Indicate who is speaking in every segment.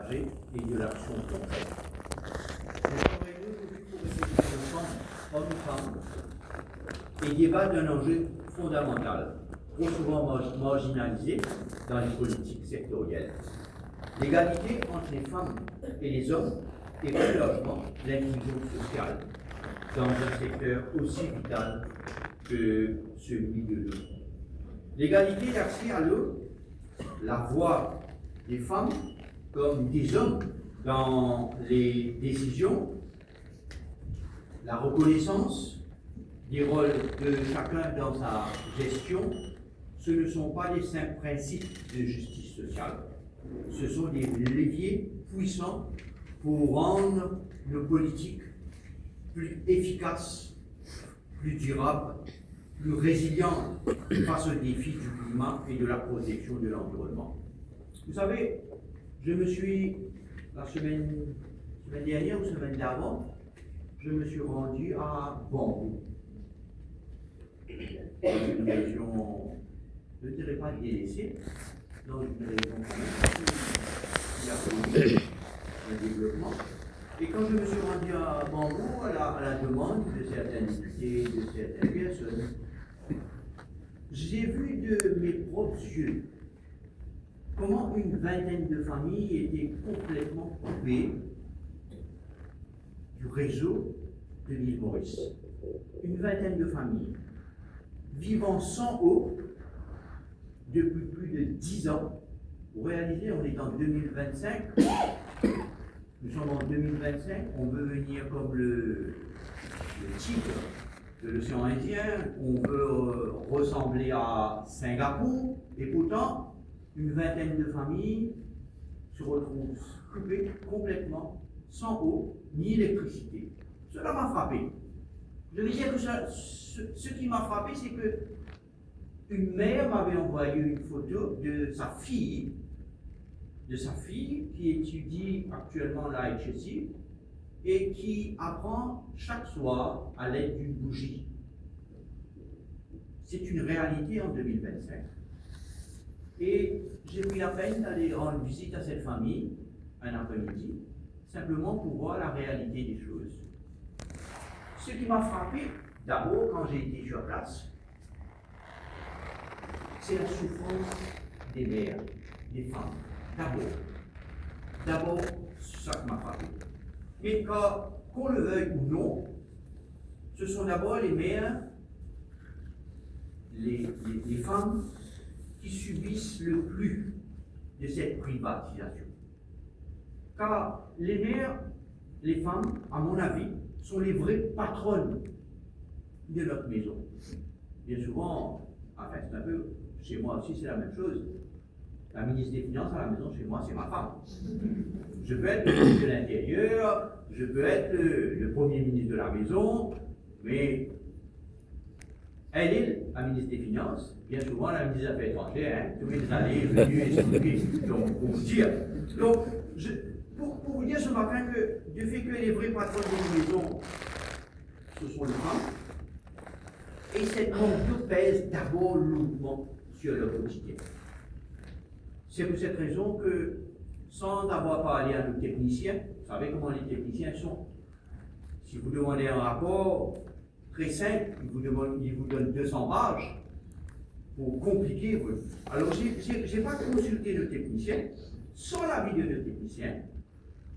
Speaker 1: partagée et de l'action concrète. Nous travaillons aujourd'hui pour réfléchir ensemble, hommes-femmes, et débattre d'un enjeu fondamental, trop souvent marginalisé dans les politiques sectorielles. L'égalité entre les femmes et les hommes et plus largement l'inclusion sociale dans un secteur aussi vital que celui de l'eau. L'égalité d'accès à l'eau, la voix des femmes comme des hommes dans les décisions, la reconnaissance des rôles de chacun dans sa gestion, ce ne sont pas des simples principes de justice sociale. Ce sont des leviers puissants pour rendre nos politiques plus efficaces, plus durables, plus résilientes face aux défis du climat et de la protection de l'environnement. Vous savez, je me suis, la semaine dernière ou semaine d'avant, je me suis rendu à Bambou. Une région, je ne dirais pas délaissée, dans une région quand même qui a connu un développement. Et quand je me suis rendu à Bambou, à la demande de certains députés, de certaines personnes, j'ai vu de mes propres yeux comment une vingtaine de familles étaient complètement coupées du réseau de l'île Maurice. Une vingtaine de familles vivant sans eau depuis plus de 10 ans. Vous réalisez, on est en 2025. Nous sommes en 2025, on veut venir comme le tigre de l'océan Indien, on veut ressembler à Singapour, et pourtant, une vingtaine de familles se retrouvent coupées complètement, sans eau ni électricité. Cela m'a frappé. Je veux dire que ce qui m'a frappé, c'est que une mère m'avait envoyé une photo de sa fille qui étudie actuellement la HSI et qui apprend chaque soir à l'aide d'une bougie. C'est une réalité en 2025. Et j'ai pris la peine d'aller rendre visite à cette famille un après-midi, simplement pour voir la réalité des choses. Ce qui m'a frappé, d'abord, quand j'ai été sur place, c'est la souffrance des mères, des femmes. D'abord, c'est ça qui m'a frappé. Mais qu'on le veuille ou non, ce sont d'abord les mères, les femmes qui subissent le plus de cette privatisation. Car les mères, les femmes, à mon avis, sont les vraies patronnes de notre maison. Bien souvent, enfin c'est un peu, chez moi aussi c'est la même chose. La ministre des Finances à la maison, chez moi, c'est ma femme. Je peux être le ministre de l'Intérieur, je peux être le premier ministre de la maison, mais elle est la ministre des Finances, bien souvent la ministre des Affaires étrangères, hein, tous les allées, venues et sorties, donc pour vous dire. Donc, pour vous dire ce matin que du fait que les vrais patrons de maison, ce sont les femmes, et cette manque pèse d'abord lourdement sur leur quotidien. C'est pour cette raison que, sans avoir parlé à nos techniciens, vous savez comment les techniciens sont. Si vous demandez un rapport très simple, ils vous donnent 200 pages pour compliquer. Alors, je n'ai pas consulté nos techniciens. Sans l'avis de nos techniciens,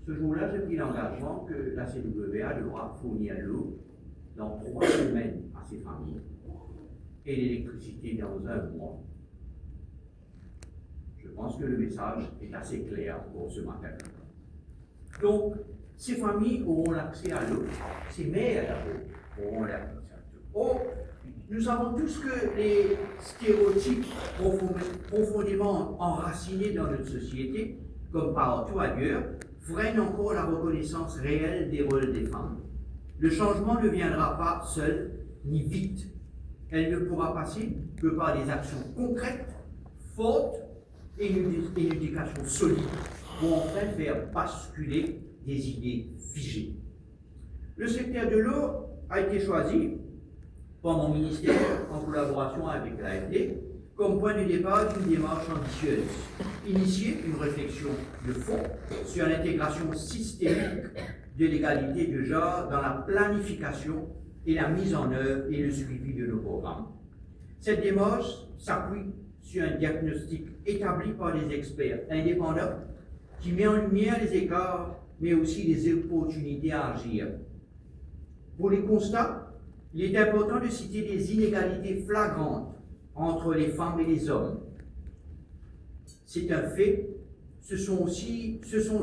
Speaker 1: ce jour-là, j'ai pris l'engagement que la CWA devra fournir l'eau dans 3 semaines à ces familles et l'électricité dans 1 mois. Je pense que le message est assez clair pour ce matin. Donc, ces familles auront l'accès à l'eau, ces mères d'abord auront l'accès à l'eau. Or, nous savons tous que les stéréotypes profondément enracinés dans notre société, comme partout ailleurs, freinent encore la reconnaissance réelle des rôles des femmes. Le changement ne viendra pas seul ni vite. Elle ne pourra passer que par des actions concrètes, fortes, et une éducation solide pour enfin faire basculer des idées figées. Le secteur de l'eau a été choisi par mon ministère en collaboration avec l'AFD comme point de départ d'une démarche ambitieuse. Initier une réflexion de fond sur l'intégration systémique de l'égalité de genre dans la planification et la mise en œuvre et le suivi de nos programmes. Cette démarche s'appuie sur un diagnostic établi par des experts indépendants qui met en lumière les écarts, mais aussi les opportunités à agir. Pour les constats, il est important de citer des inégalités flagrantes entre les femmes et les hommes. C'est un fait, ce sont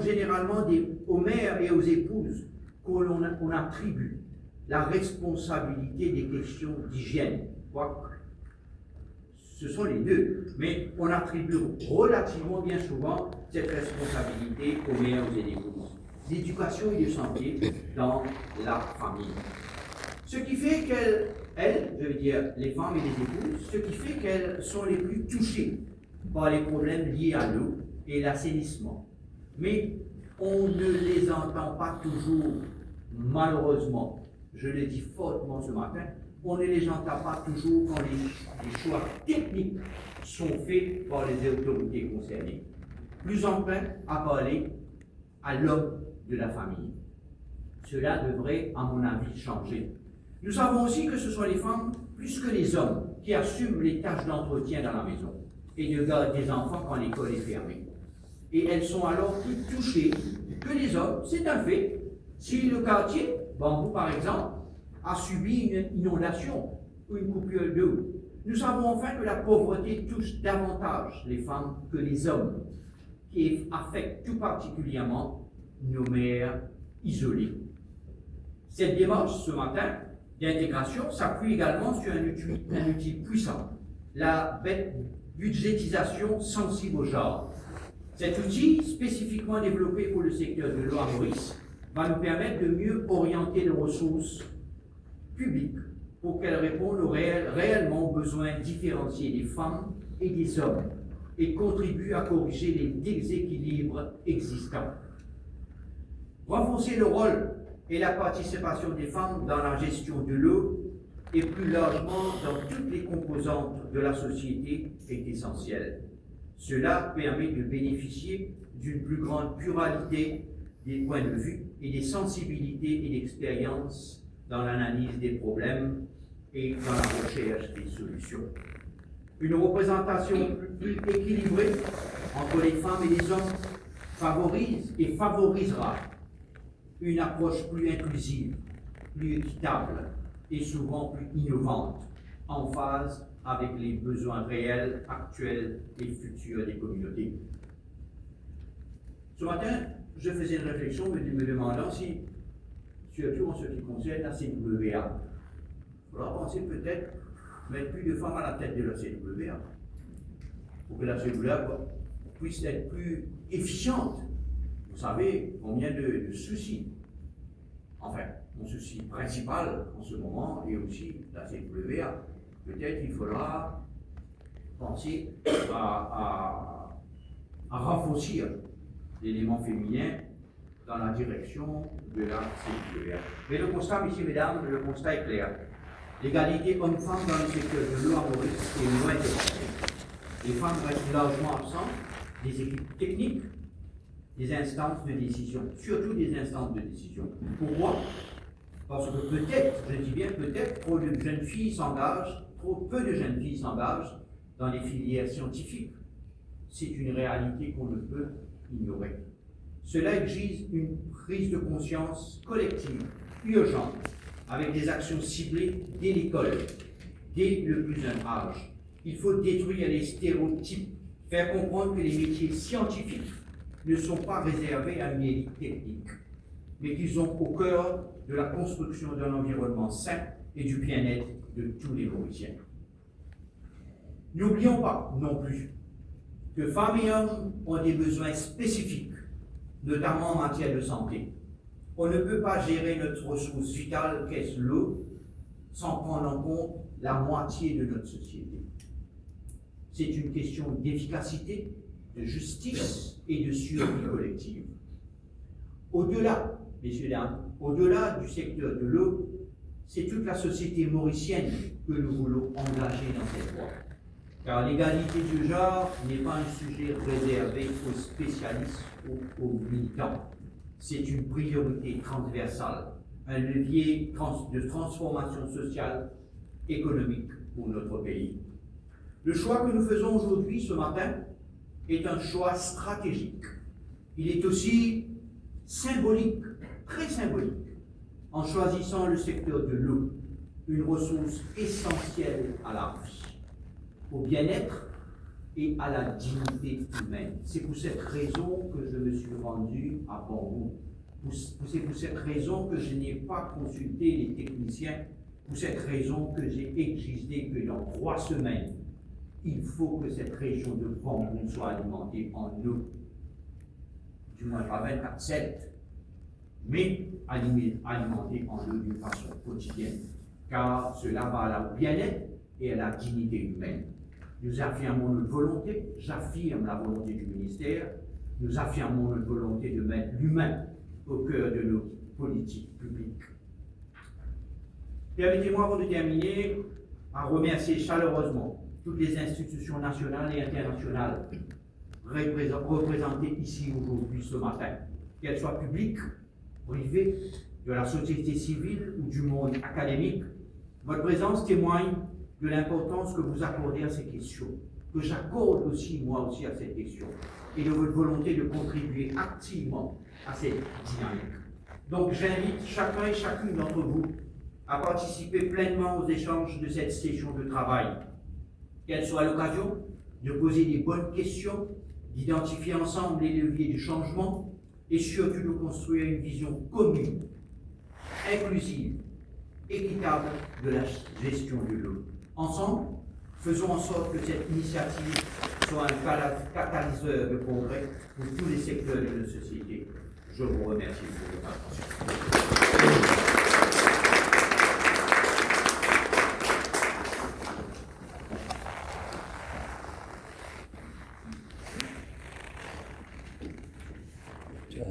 Speaker 1: généralement aux mères et aux épouses qu'on attribue la responsabilité des questions d'hygiène. Ce sont les deux, mais on attribue relativement bien souvent cette responsabilité aux mères et aux épouses. L'éducation et de santé dans la famille. Ce qui fait je veux dire les femmes et les épouses, ce qui fait qu'elles sont les plus touchées par les problèmes liés à l'eau et l'assainissement. Mais on ne les entend pas toujours, malheureusement, je le dis fortement ce matin, on ne les entend pas toujours quand les choix techniques sont faits par les autorités concernées. Plus enclin à parler à l'homme de la famille. Cela devrait, à mon avis, changer. Nous savons aussi que ce sont les femmes, plus que les hommes, qui assument les tâches d'entretien dans la maison et de garde des enfants quand l'école est fermée. Et elles sont alors plus touchées que les hommes, c'est un fait. Si le quartier, Bambou par exemple, a subi une inondation ou une coupure d'eau, nous savons enfin que la pauvreté touche davantage les femmes que les hommes, qui affecte tout particulièrement nos mères isolées. Cette démarche, ce matin, d'intégration s'appuie également sur un outil puissant, la budgétisation sensible au genre. Cet outil, spécifiquement développé pour le secteur de l'eau à Maurice, va nous permettre de mieux orienter les ressources publiques pour qu'elles répondent réellement aux besoins différenciés des femmes et des hommes et contribuent à corriger les déséquilibres existants. Renforcer le rôle et la participation des femmes dans la gestion de l'eau et plus largement dans toutes les composantes de la société est essentiel. Cela permet de bénéficier d'une plus grande pluralité des points de vue et des sensibilités et d'expériences dans l'analyse des problèmes et dans la recherche des solutions. Une représentation plus équilibrée entre les femmes et les hommes favorise et favorisera une approche plus inclusive, plus équitable et souvent plus innovante, en phase avec les besoins réels, actuels et futurs des communautés. Ce matin, je faisais une réflexion me demandant si, surtout en ce qui concerne la CWA, il faudra penser peut-être mettre plus de femmes à la tête de la CWA, pour que la CWA puisse être plus efficiente. Vous savez combien de soucis. Enfin, mon souci principal en ce moment est aussi la CWA. Peut-être il faudra penser à renforcer l'élément féminin dans la direction de la CWA. Mais le constat, messieurs, mesdames, le constat est clair. L'égalité homme-femme dans le secteur de l'eau à Maurice est loin d'être parfaite. Les femmes restent largement absentes des équipes techniques, des instances de décision, surtout des instances de décision. Pourquoi? Parce que peut-être, je dis bien peut-être, trop peu de jeunes filles s'engagent dans les filières scientifiques. C'est une réalité qu'on ne peut ignorer. Cela exige une prise de conscience collective, urgente, avec des actions ciblées dès l'école, dès le plus jeune âge. Il faut détruire les stéréotypes, faire comprendre que les métiers scientifiques ne sont pas réservés à une élite technique, mais qu'ils ont au cœur de la construction d'un environnement sain et du bien-être de tous les Mauriciens. N'oublions pas non plus que femmes et hommes ont des besoins spécifiques, notamment en matière de santé. On ne peut pas gérer notre ressource vitale qu'est l'eau sans prendre en compte la moitié de notre société. C'est une question d'efficacité, de justice et de survie collective. Au-delà, messieurs, dames, au-delà du secteur de l'eau, c'est toute la société mauricienne que nous voulons engager dans cette voie. car l'égalité du genre n'est pas un sujet réservé aux spécialistes ou aux militants. C'est une priorité transversale, un levier de transformation sociale, économique pour notre pays. Le choix que nous faisons aujourd'hui, ce matin, est un choix stratégique. Il est aussi symbolique, très symbolique, en choisissant le secteur de l'eau, une ressource essentielle à la vie, au bien-être et à la dignité humaine. C'est pour cette raison que je me suis rendu à Bambou. C'est pour cette raison que je n'ai pas consulté les techniciens, pour cette raison que j'ai exigé que dans 3 semaines, il faut que cette région de Bambou soit alimentée en eau, du moins pas 24/7, mais alimentée en eau d'une façon quotidienne, car cela va au bien-être et à la dignité humaine. Nous affirmons notre volonté, j'affirme la volonté du ministère, nous affirmons notre volonté de mettre l'humain au cœur de nos politiques publiques. Permettez-moi, avant de terminer, à remercier chaleureusement toutes les institutions nationales et internationales représentées ici aujourd'hui, ce matin, qu'elles soient publiques, privées, de la société civile ou du monde académique. Votre présence témoigne de l'importance que vous accordez à ces questions, que j'accorde aussi, moi aussi, à ces questions, et de votre volonté de contribuer activement à cette dynamique. Donc j'invite chacun et chacune d'entre vous à participer pleinement aux échanges de cette session de travail, qu'elle soit l'occasion de poser des bonnes questions, d'identifier ensemble les leviers du changement et surtout de construire une vision commune, inclusive, équitable de la gestion de l'eau. Ensemble, faisons en sorte que cette initiative soit un catalyseur de progrès pour tous les secteurs de notre société. Je vous remercie pour votre attention.
Speaker 2: 자,